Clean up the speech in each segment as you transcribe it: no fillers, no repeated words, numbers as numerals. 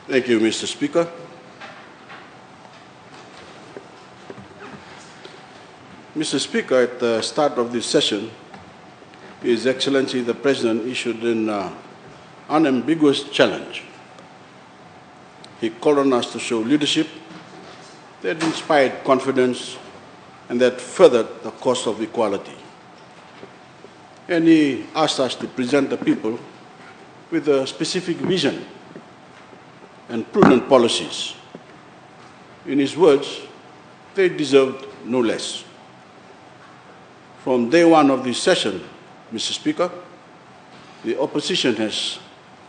Thank you, Mr. Speaker. Mr. Speaker, at the start of this session, His Excellency the President issued an unambiguous challenge. He called on us to show leadership that inspired confidence and that furthered the cause of equality. And he asked us to present the people with a specific vision and prudent policies. In his words, they deserved no less. From day one of this session, Mr. Speaker, the opposition has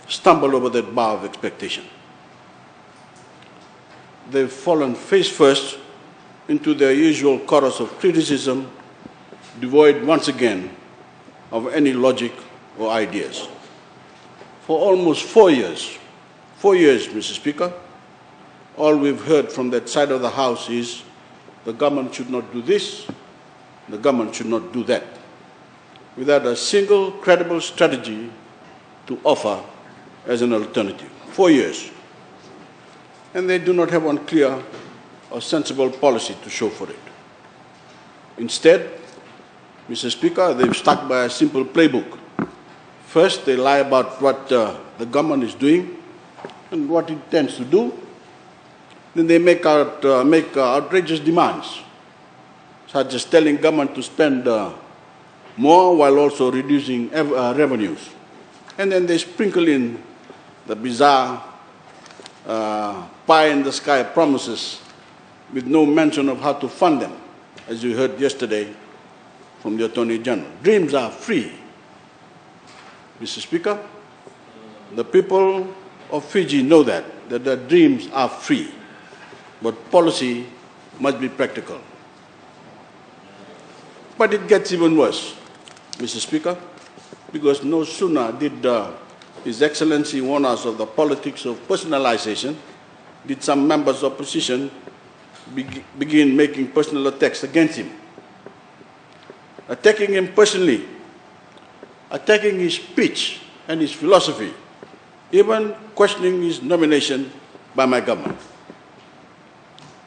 stumbled over that bar of expectation. They've fallen face first into their usual chorus of criticism, devoid once again of any logic or ideas. For almost 4 years, Mr. Speaker, all we've heard from that side of the House is the government should not do this, the government should not do that, without a single credible strategy to offer as an alternative. 4 years. And they do not have one clear or sensible policy to show for it. Instead, Mr. Speaker, they've stuck by a simple playbook. First, they lie about what the government is doing and what it intends to do. Then they make outrageous demands, such as telling government to spend more while also reducing revenues. And then they sprinkle in the bizarre pie-in-the-sky promises with no mention of how to fund them, as you heard yesterday from the Attorney General. Dreams are free. Mr. Speaker, the people of Fiji know that their dreams are free, but policy must be practical. But it gets even worse, Mr. Speaker, because no sooner did His Excellency warn us of the politics of personalization, did some members of opposition begin making personal attacks against him, attacking him personally, attacking his speech and his philosophy, even questioning his nomination by my government.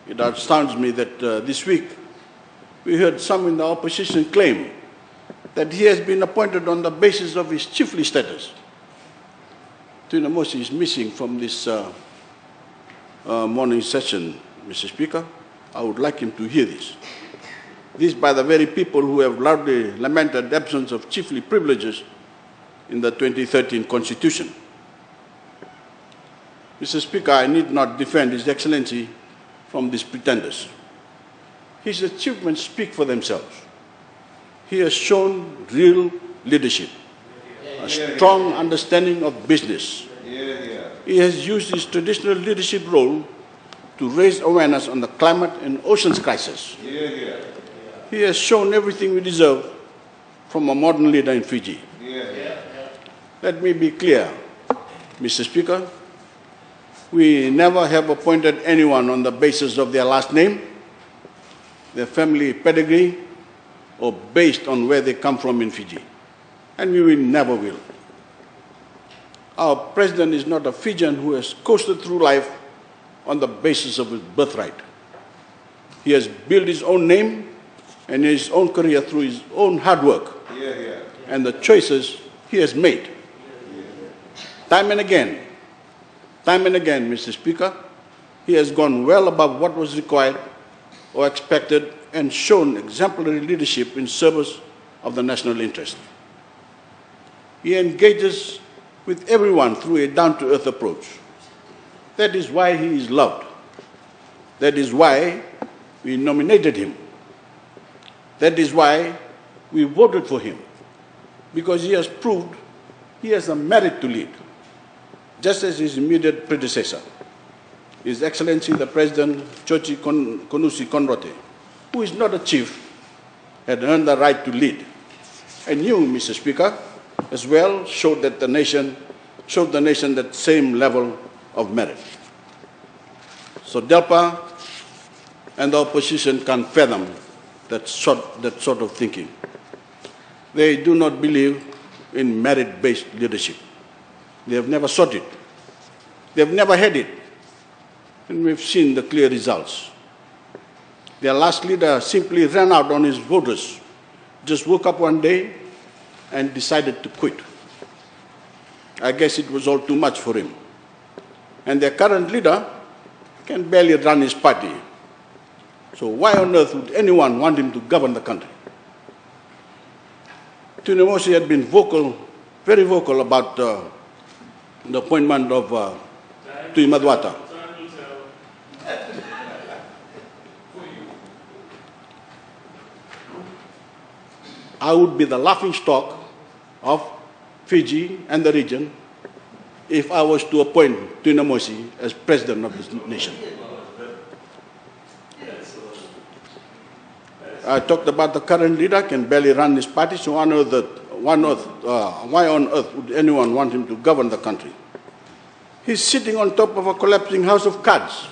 It astounds me that this week we heard some in the opposition claim that he has been appointed on the basis of his chiefly status. Tuna Mosi is missing from this morning session, Mr. Speaker. I would like him to hear this. This by the very people who have loudly lamented the absence of chiefly privileges in the 2013 Constitution. Mr. Speaker, I need not defend His Excellency from these pretenders. His achievements speak for themselves. He has shown real leadership, a strong understanding of business. He has used his traditional leadership role to raise awareness on the climate and oceans crisis. He has shown everything we deserve from a modern leader in Fiji. Let me be clear, Mr. Speaker. We never have appointed anyone on the basis of their last name, their family pedigree, or based on where they come from in Fiji. And we never will. Our president is not a Fijian who has coasted through life on the basis of his birthright. He has built his own name and his own career through his own hard work and the choices he has made. Time and again, Mr. Speaker, he has gone well above what was required or expected and shown exemplary leadership in service of the national interest. He engages with everyone through a down-to-earth approach. That is why he is loved. That is why we nominated him. That is why we voted for him, because he has proved he has a merit to lead, just as his immediate predecessor, His Excellency the President Chochi Konusi Konrote, who is not a chief, had earned the right to lead. And you, Mr. Speaker, as well showed the nation that same level of merit. So DELPA and the opposition can't fathom that sort of thinking. They do not believe in merit-based leadership. They have never sought it. They have never had it. And we've seen the clear results. Their last leader simply ran out on his voters, just woke up one day and decided to quit. I guess it was all too much for him. And their current leader can barely run his party. So why on earth would anyone want him to govern the country? Tuna Mosi had been vocal, very vocal about the appointment of Tui Madwata. I would be the laughingstock of Fiji and the region if I was to appoint Tuna Mosi as president of this nation. I talked about the current leader can barely run his party, so why on earth would anyone want him to govern the country? He's sitting on top of a collapsing house of cards,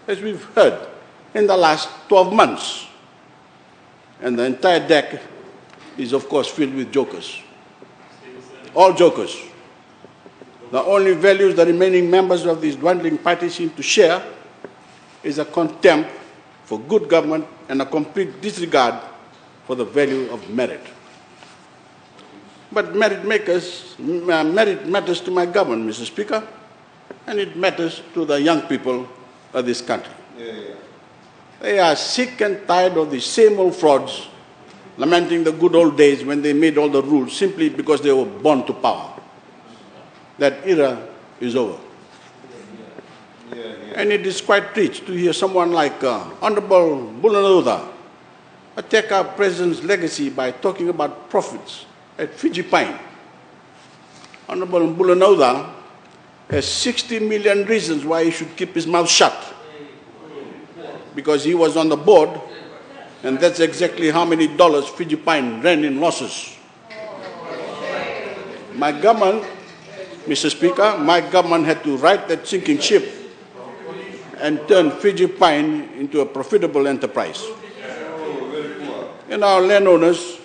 as we've heard, in the last 12 months. And the entire deck is, of course, filled with jokers. All jokers. The only values the remaining members of this dwindling party seem to share is a contempt for good government and a complete disregard for the value of merit. But merit matters to my government, Mr. Speaker, and it matters to the young people of this country. They are sick and tired of the same old frauds, lamenting the good old days when they made all the rules simply because they were born to power. That era is over. And it is quite rich to hear someone like Honorable Bulanauda attack our president's legacy by talking about profits at Fiji Pine. Honorable Bulanauda has 60 million reasons why he should keep his mouth shut. Because he was on the board, and that's exactly how many dollars Fiji Pine ran in losses. My government, Mr. Speaker, my government had to right that sinking ship and turn Fiji Pine into a profitable enterprise. And our landowners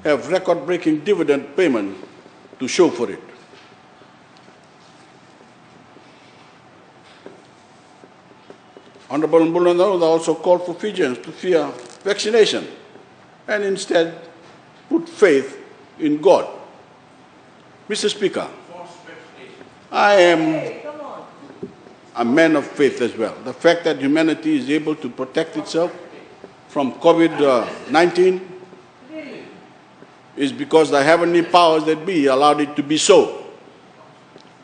have record-breaking dividend payment to show for it. Honorable Bulanauda also called for Fijians to fear vaccination and instead put faith in God. Mr. Speaker, I am a man of faith as well. The fact that humanity is able to protect itself from COVID-19 is because the heavenly powers that be allowed it to be so.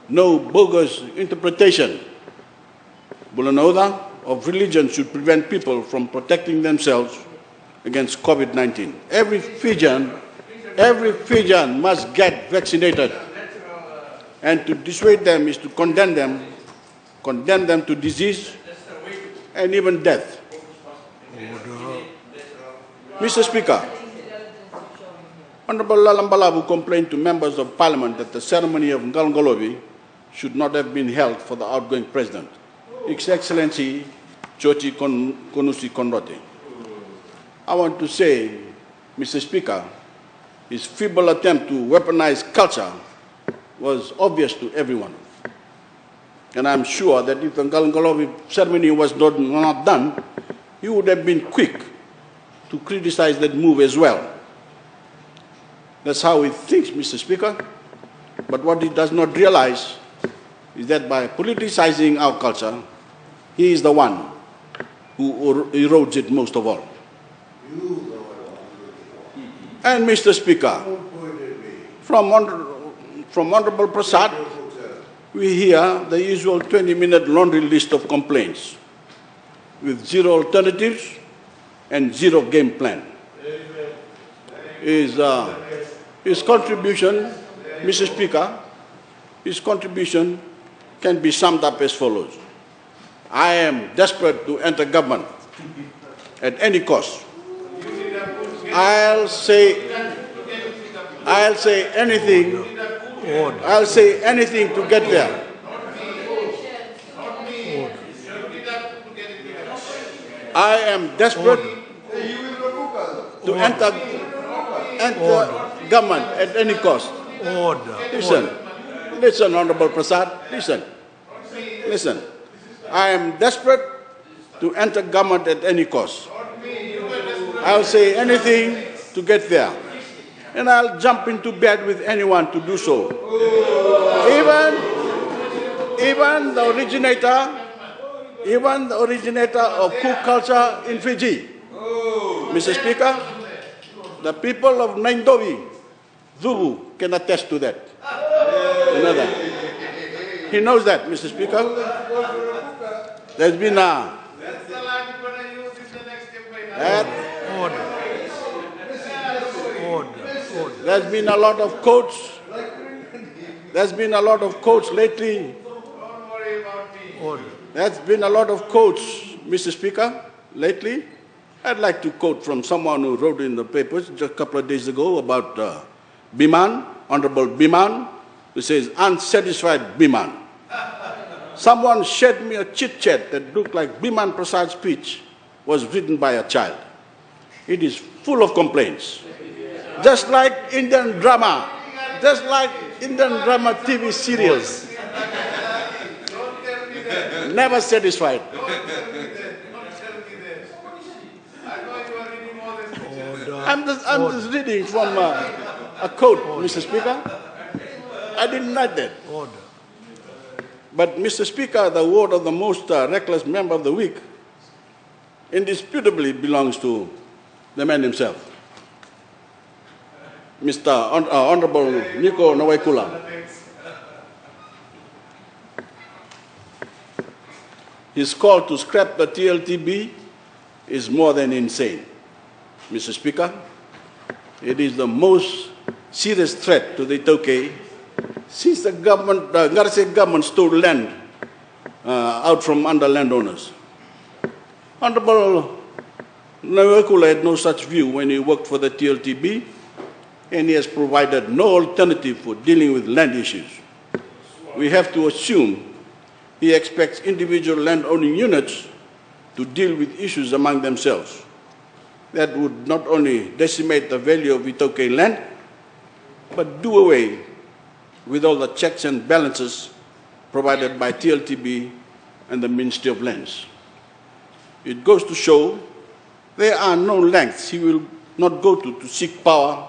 No bogus interpretation, Bulanauda, of religion should prevent people from protecting themselves against COVID-19. Every Fijian must get vaccinated. And to dissuade them is to condemn them to disease and even death. Mr. Speaker, Honorable Lalambalabu complained to members of Parliament that the ceremony of Ngalngalobi should not have been held for the outgoing President, His Excellency Chochi Konusi Kondote. I want to say, Mr. Speaker, his feeble attempt to weaponize culture was obvious to everyone. And I'm sure that if the Ngalngalobi ceremony was not done, he would have been quick to criticize that move as well. That's how he thinks, Mr. Speaker. But what he does not realize is that by politicizing our culture, he is the one who erodes it most of all. And Mr. Speaker, from Honorable Prasad, we hear the usual 20-minute laundry list of complaints with zero alternatives and zero game plan. His contribution, Mr. Speaker, his contribution can be summed up as follows. I am desperate to enter government at any cost. I'll say anything to get there. I am desperate to enter government at any cost. Listen, Honorable Prasad, listen. I am desperate to enter government at any cost. I'll say anything to get there. And I'll jump into bed with anyone to do so. Even the originator of cook culture in Fiji. Mr. Speaker, the people of Naindovi, Zubu, can attest to that. You know that. He knows that, Mr. Speaker. There's been a... That's the line you're going to use in the next campaign. There's been a lot of quotes. There's been a lot of quotes lately. Don't worry about me. There's been a lot of quotes, Mr. Speaker, lately. I'd like to quote from someone who wrote in the papers just a couple of days ago about Biman, Honorable Biman, who says, unsatisfied Biman. Someone shared me a chit-chat that looked like Biman Prasad's speech was written by a child. It is full of complaints. Just like Indian drama TV serials. Never satisfied. Don't tell me this. I know you are reading more than pictures. I'm just reading from a quote, Mr. Speaker. I didn't write that. But, Mr. Speaker, the award of the most reckless member of the week indisputably belongs to the man himself, Mr. Honorable Nico Nawaikula. His call to scrap the TLTB is more than insane. Mr. Speaker, it is the most serious threat to the Itoke since the government, Garse government stole land out from under landowners. Honorable Nawaikula had no such view when he worked for the TLTB, and he has provided no alternative for dealing with land issues. We have to assume he expects individual land-owning units to deal with issues among themselves. That would not only decimate the value of Itoke land, but do away with all the checks and balances provided by TLTB and the Ministry of Lands. It goes to show there are no lengths he will not go to seek power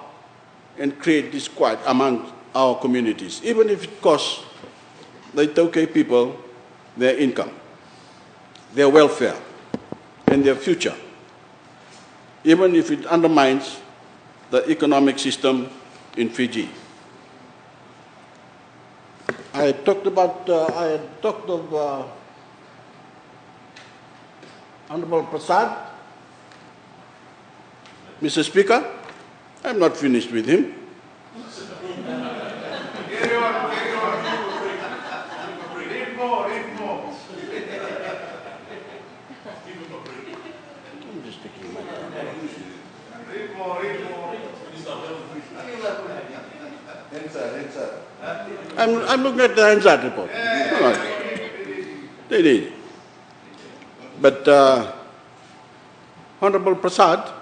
and create disquiet among our communities, even if it costs the Itoke people their income, their welfare, and their future, even if it undermines the economic system in Fiji. I had talked of Honorable Prasad. Mr. Speaker, I'm not finished with him. Carry on. Read more. I'm just taking my time. Read more. I'm looking at the Hansard report. All right. They did. But Honorable Prasad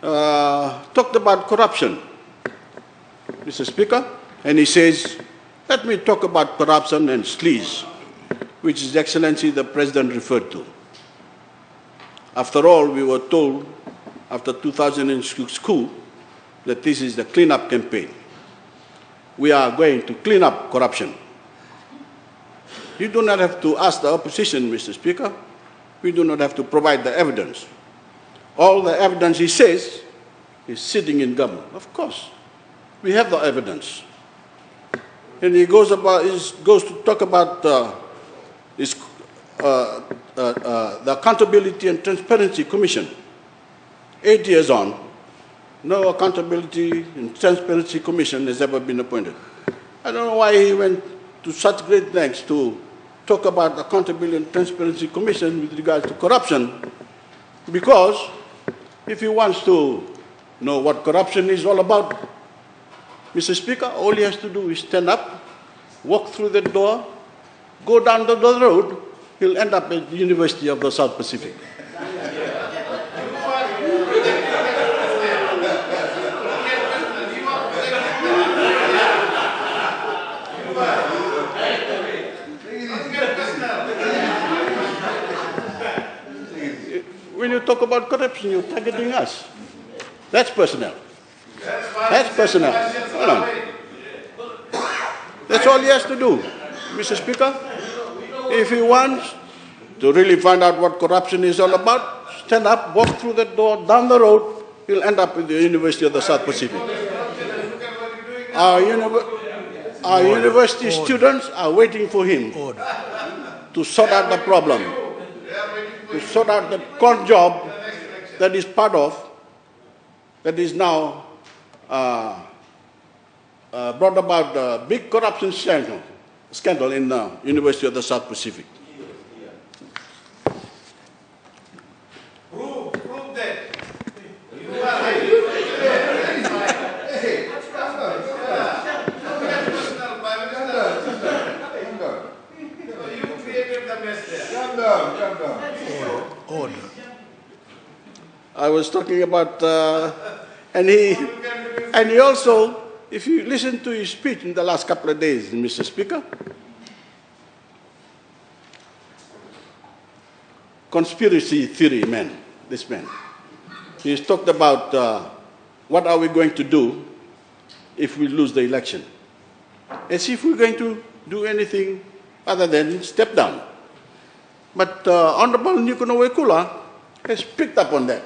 talked about corruption, Mr. Speaker, and he says, let me talk about corruption and sleaze, which His Excellency the President referred to. After all, we were told after 2006 coup that this is the clean-up campaign. We are going to clean up corruption. You do not have to ask the opposition, Mr. Speaker. We do not have to provide the evidence. All the evidence he says is sitting in government. Of course, we have the evidence. And he goes to talk about the Accountability and Transparency Commission. 8 years on, no Accountability and Transparency Commission has ever been appointed. I don't know why he went to such great lengths to talk about Accountability and Transparency Commission with regards to corruption, because if he wants to know what corruption is all about, Mr. Speaker, all he has to do is stand up, walk through the door, go down the road, he'll end up at the University of the South Pacific. talk about corruption, you're targeting us. That's personnel. That's personnel. Hold on. That's all he has to do, Mr. Speaker. If he wants to really find out what corruption is all about, stand up, walk through that door, down the road, he'll end up in the University of the South Pacific. Our university students are waiting for him to sort out the problem, to sort out the con job that is part of, that is now brought about a big corruption scandal in the University of the South Pacific. Prove that. You created the mess there. Calm down. Order. I was talking about, and he also, if you listen to his speech in the last couple of days, Mr. Speaker, conspiracy theory man, this man. He's talked about what are we going to do if we lose the election, as if we're going to do anything other than step down. But Honorable Nikono Wekula has picked up on that,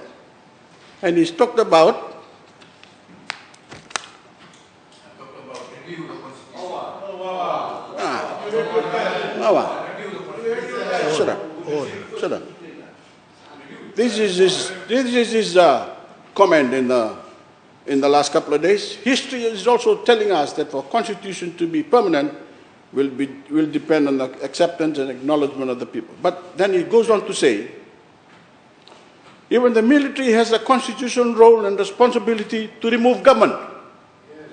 and he's talked about Shut up. This is his comment in the last couple of days. History is also telling us that for constitution to be permanent will depend on the acceptance and acknowledgement of the people. But then he goes on to say, even the military has a constitutional role and responsibility to remove government. Yes.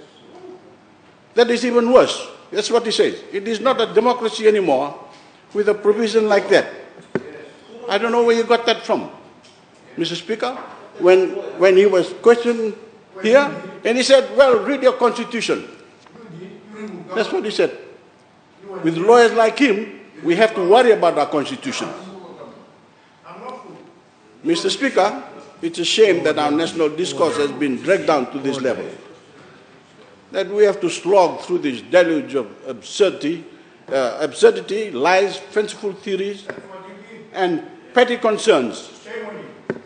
That is even worse. That's what he says. It is not a democracy anymore with a provision like that. Yes. I don't know where you got that from, Mr. Speaker. When he was questioned here, and he said, well, read your constitution. That's what he said. With lawyers like him, we have to worry about our constitution. Mr. Speaker, it's a shame that our national discourse has been dragged down to this level, that we have to slog through this deluge of absurdity, lies, fanciful theories, and petty concerns,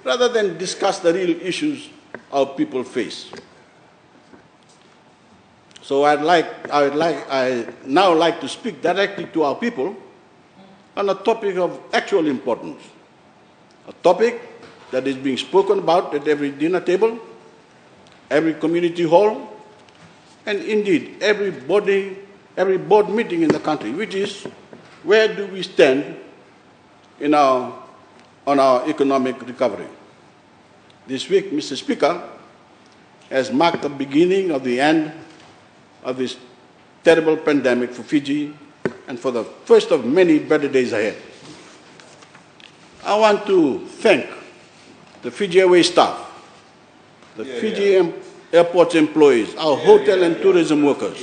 rather than discuss the real issues our people face. So I now like to speak directly to our people on a topic of actual importance, a topic that is being spoken about at every dinner table, every community hall, and indeed every board meeting in the country, which is, where do we stand on our economic recovery? This week, Mr. Speaker, has marked the beginning of the end of this terrible pandemic for Fiji and for the first of many better days ahead. I want to thank the Fiji Airways staff, the Fiji airports employees, our hotel and tourism workers,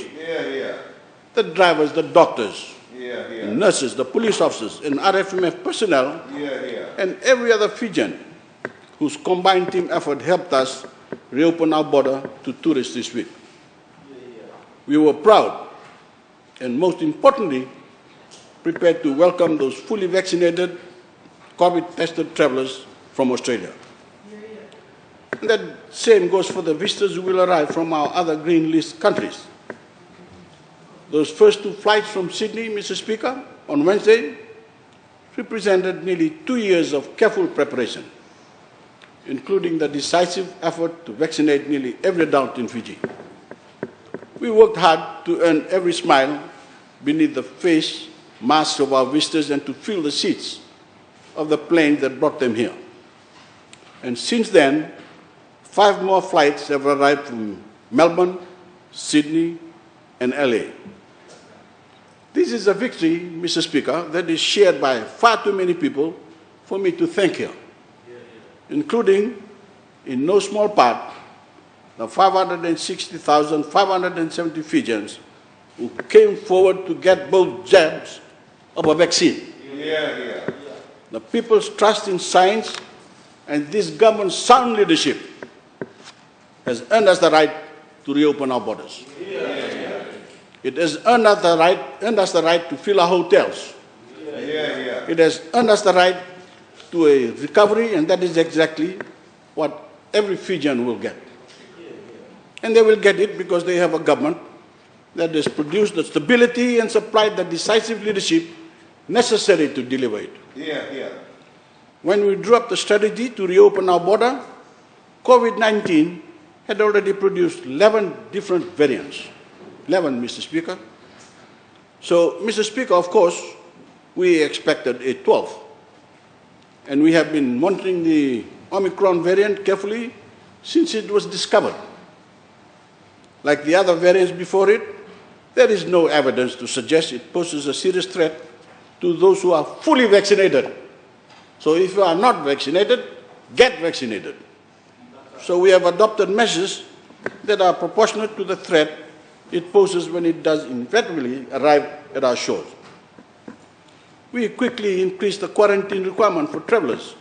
the drivers, the doctors, the nurses, the police officers, and RFMF personnel, and every other Fijian whose combined team effort helped us reopen our border to tourists this week. We were proud and, most importantly, prepared to welcome those fully vaccinated, COVID-tested travelers from Australia. And that same goes for the visitors who will arrive from our other green list countries. Those first two flights from Sydney, Mr. Speaker, on Wednesday, represented nearly 2 years of careful preparation, including the decisive effort to vaccinate nearly every adult in Fiji. We worked hard to earn every smile beneath the face masks of our visitors and to fill the seats of the planes that brought them here. And since then, 5 more flights have arrived from Melbourne, Sydney, and LA. This is a victory, Mr. Speaker, that is shared by far too many people for me to thank here, including, in no small part, the 560,570 Fijians who came forward to get both jabs of a vaccine. The people's trust in science And this government's sound leadership has earned us the right to reopen our borders. It has earned us the right to fill our hotels. It has earned us the right to a recovery, and that is exactly what every Fijian will get. And they will get it because they have a government that has produced the stability and supplied the decisive leadership necessary to deliver it. When we drew up the strategy to reopen our border, COVID-19 had already produced 11 different variants. 11, Mr. Speaker. So, Mr. Speaker, of course, we expected a 12th. And we have been monitoring the Omicron variant carefully since it was discovered. Like the other variants before it, there is no evidence to suggest it poses a serious threat to those who are fully vaccinated. So if you are not vaccinated, get vaccinated. So we have adopted measures that are proportionate to the threat it poses when it does inevitably arrive at our shores. We quickly increased the quarantine requirement for travelers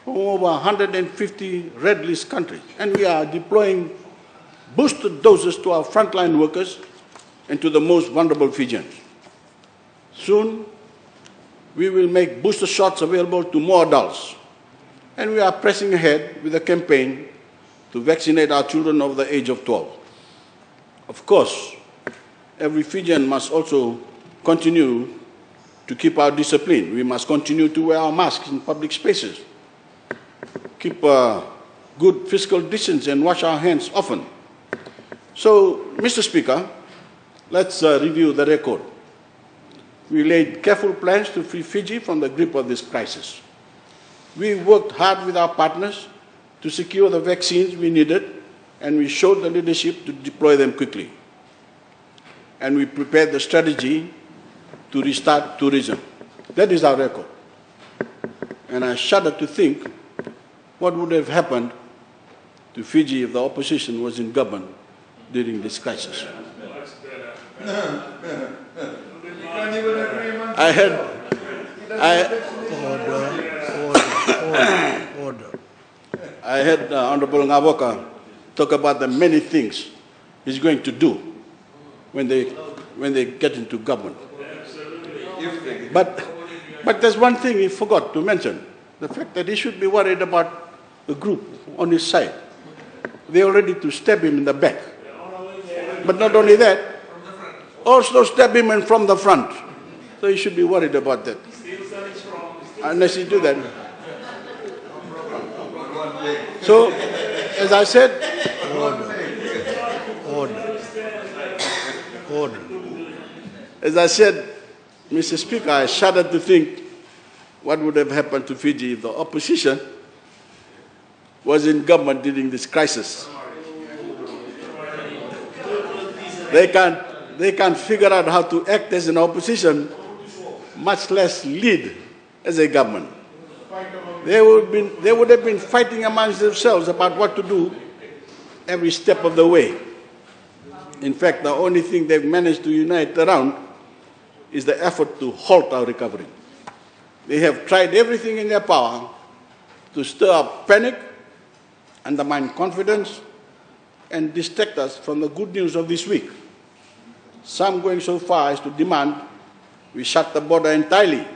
from over 150 red list countries, and we are deploying boosted doses to our frontline workers and to the most vulnerable Fijians. Soon, we will make booster shots available to more adults, and we are pressing ahead with a campaign to vaccinate our children over the age of 12. Of course, every Fijian must also continue to keep our discipline. We must continue to wear our masks in public spaces, keep good physical distance, and wash our hands often. So, Mr. Speaker, let's review the record. We laid careful plans to free Fiji from the grip of this crisis. We worked hard with our partners to secure the vaccines we needed, and we showed the leadership to deploy them quickly. And we prepared the strategy to restart tourism. That is our record. And I shudder to think what would have happened to Fiji if the opposition was in government during this crisis. I heard Honorable Ngavoka talk about the many things he's going to do when they get into government. But there's one thing he forgot to mention, the fact that he should be worried about the group on his side. They're ready to stab him in the back. But not only that, also stab him from the front. So he should be worried about that. Unless he do that. So, as I said, order. As I said, Mr. Speaker, I shudder to think what would have happened to Fiji if the opposition was in government during this crisis. They can't figure out how to act as an opposition, much less lead as a government. They would have been fighting amongst themselves about what to do every step of the way. In fact, the only thing they've managed to unite around is the effort to halt our recovery. They have tried everything in their power to stir up panic, undermine confidence, and distract us from the good news of this week. Some going so far as to demand we shut the border entirely.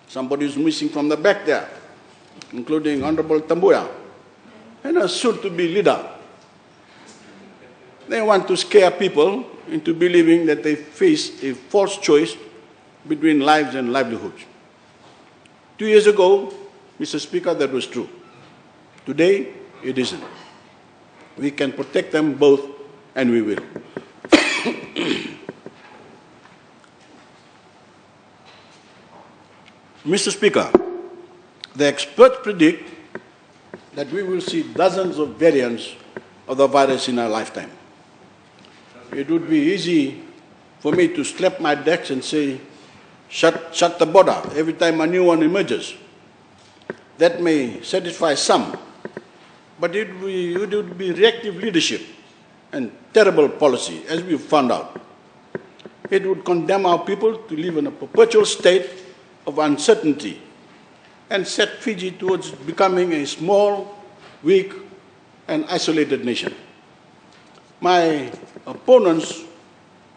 Somebody is missing from the back there, including Honorable Tambuya and a soon-to-be leader. They want to scare people into believing that they face a false choice between lives and livelihoods. 2 years ago, Mr. Speaker, that was true. Today, it isn't. We can protect them both, and we will. Mr. Speaker, the experts predict that we will see dozens of variants of the virus in our lifetime. It would be easy for me to slap my decks and say, shut the border every time a new one emerges. That may satisfy some, but it would be reactive leadership and terrible policy, as we've found out. It would condemn our people to live in a perpetual state of uncertainty and set Fiji towards becoming a small, weak, and isolated nation. My opponents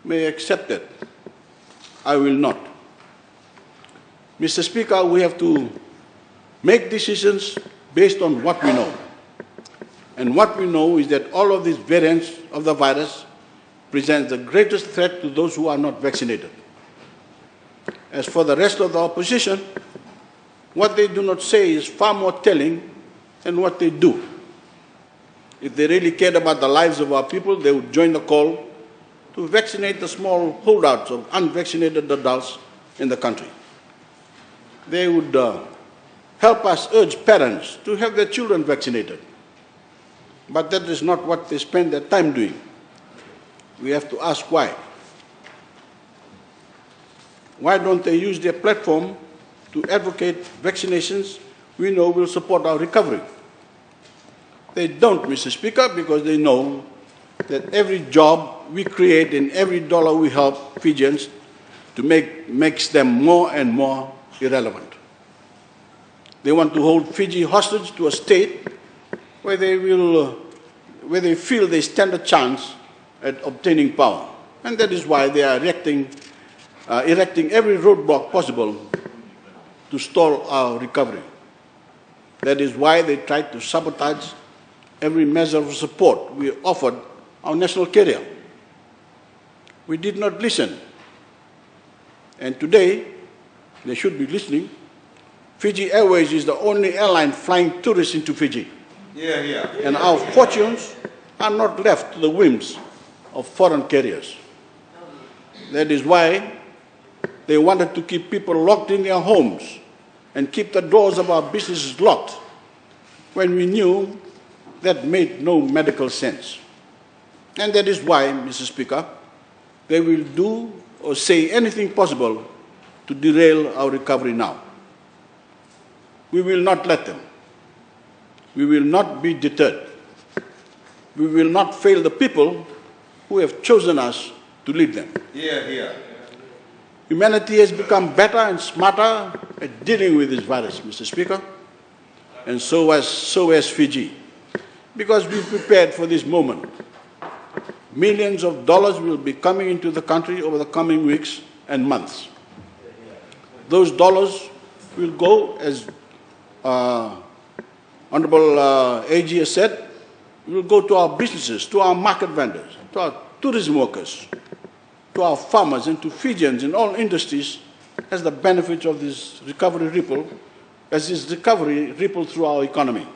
may accept it. I will not. Mr. Speaker, we have to make decisions based on what we know. And what we know is that all of these variants of the virus present the greatest threat to those who are not vaccinated. As for the rest of the opposition, what they do not say is far more telling than what they do. If they really cared about the lives of our people, they would join the call to vaccinate the small holdouts of unvaccinated adults in the country. They would help us urge parents to have their children vaccinated. But that is not what they spend their time doing. We have to ask why. Why don't they use their platform to advocate vaccinations we know will support our recovery? They don't, Mr. Speaker, because they know that every job we create and every dollar we help Fijians to makes them more and more irrelevant. They want to hold Fiji hostage to a state where they feel they stand a chance at obtaining power. And that is why they are erecting every roadblock possible to stall our recovery. That is why they tried to sabotage every measure of support we offered our national carrier. We did not listen. And today, they should be listening. Fiji Airways is the only airline flying tourists into Fiji. And our fortunes are not left to the whims of foreign carriers. That is why they wanted to keep people locked in their homes and keep the doors of our businesses locked when we knew that made no medical sense. And that is why, Mr. Speaker, they will do or say anything possible to derail our recovery now. We will not let them. We will not be deterred. We will not fail the people who have chosen us to lead them. Humanity has become better and smarter at dealing with this virus, Mr. Speaker, and so has Fiji, because we prepared for this moment. Millions of dollars will be coming into the country over the coming weeks and months. Those dollars will go, as Honorable AG has said, will go to our businesses, to our market vendors, to our tourism workers, to our farmers, and to Fijians in all industries as the benefit of this recovery ripple, as this recovery ripple through our economy.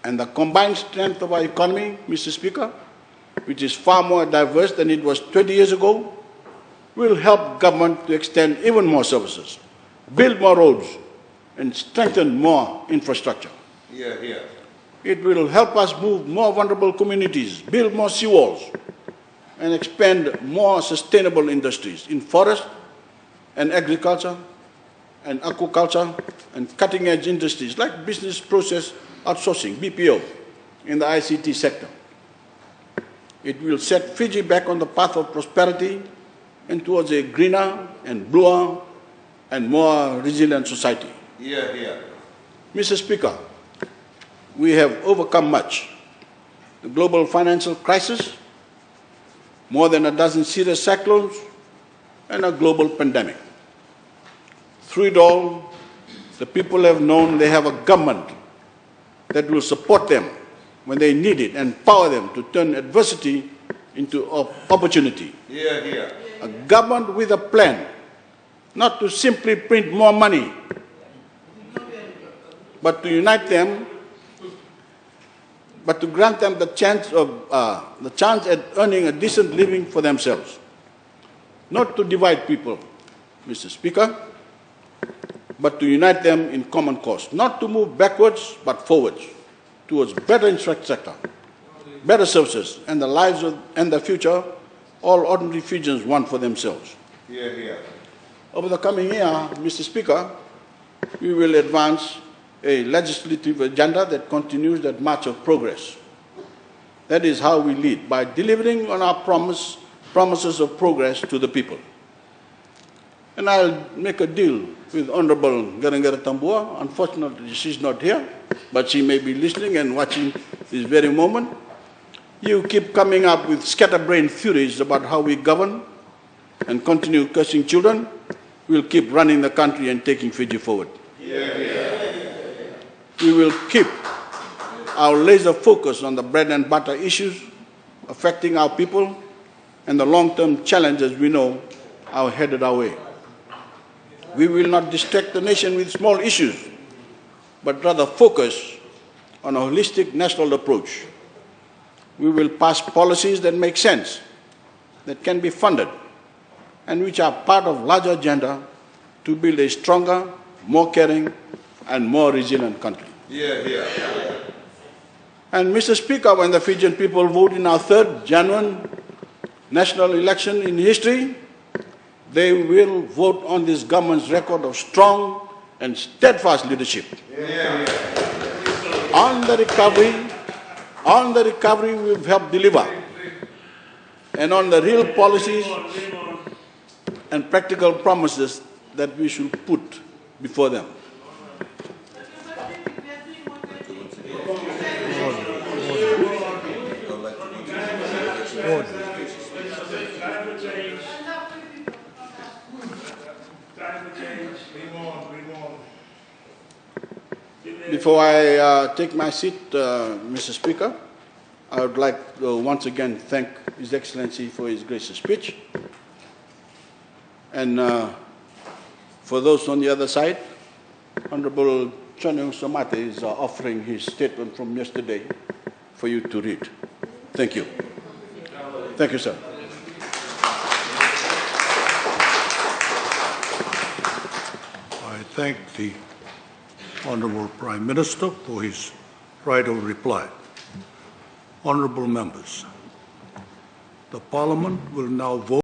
And the combined strength of our economy, Mr. Speaker, which is far more diverse than it was 20 years ago, will help government to extend even more services, build more roads, and strengthen more infrastructure. It will help us move more vulnerable communities, build more seawalls, and expand more sustainable industries in forest and agriculture and aquaculture and cutting-edge industries like business process outsourcing, BPO, in the ICT sector. It will set Fiji back on the path of prosperity and towards a greener and bluer and more resilient society. Mr. Speaker, we have overcome much. The global financial crisis, more than a dozen serious cyclones, and a global pandemic. Through it all, the people have known they have a government that will support them when they need it and empower them to turn adversity into opportunity. A government with a plan, not to simply print more money, but to unite them, but to grant them the chance at earning a decent living for themselves. Not to divide people, Mr. Speaker, but to unite them in common cause. Not to move backwards, but forwards, towards better infrastructure, better services, and the lives and the future all ordinary Fijians want for themselves. Over the coming year, Mr. Speaker, we will advance a legislative agenda that continues that march of progress. That is how we lead, by delivering on our promises of progress to the people. And I'll make a deal with Honorable Garangara Tambua. Unfortunately, she's not here, but she may be listening and watching this very moment. You keep coming up with scatterbrained theories about how we govern and continue cursing children, we'll keep running the country and taking Fiji forward. We will keep our laser focus on the bread and butter issues affecting our people and the long-term challenges we know are headed our way. We will not distract the nation with small issues, but rather focus on a holistic national approach. We will pass policies that make sense, that can be funded, and which are part of larger agenda to build a stronger, more caring, and more resilient country. And Mr. Speaker, when the Fijian people vote in our third genuine national election in history, they will vote on this government's record of strong and steadfast leadership. On the recovery we've helped deliver, and on the real policies and practical promises that we should put before them. Before I take my seat, Mr. Speaker, I would like to once again thank His Excellency for his gracious speech. And for those on the other side, Honorable Chonyo Samate is offering his statement from yesterday for you to read. Thank you. Thank you, sir. I thank the Honourable Prime Minister for his right of reply. Honourable members, the Parliament will now vote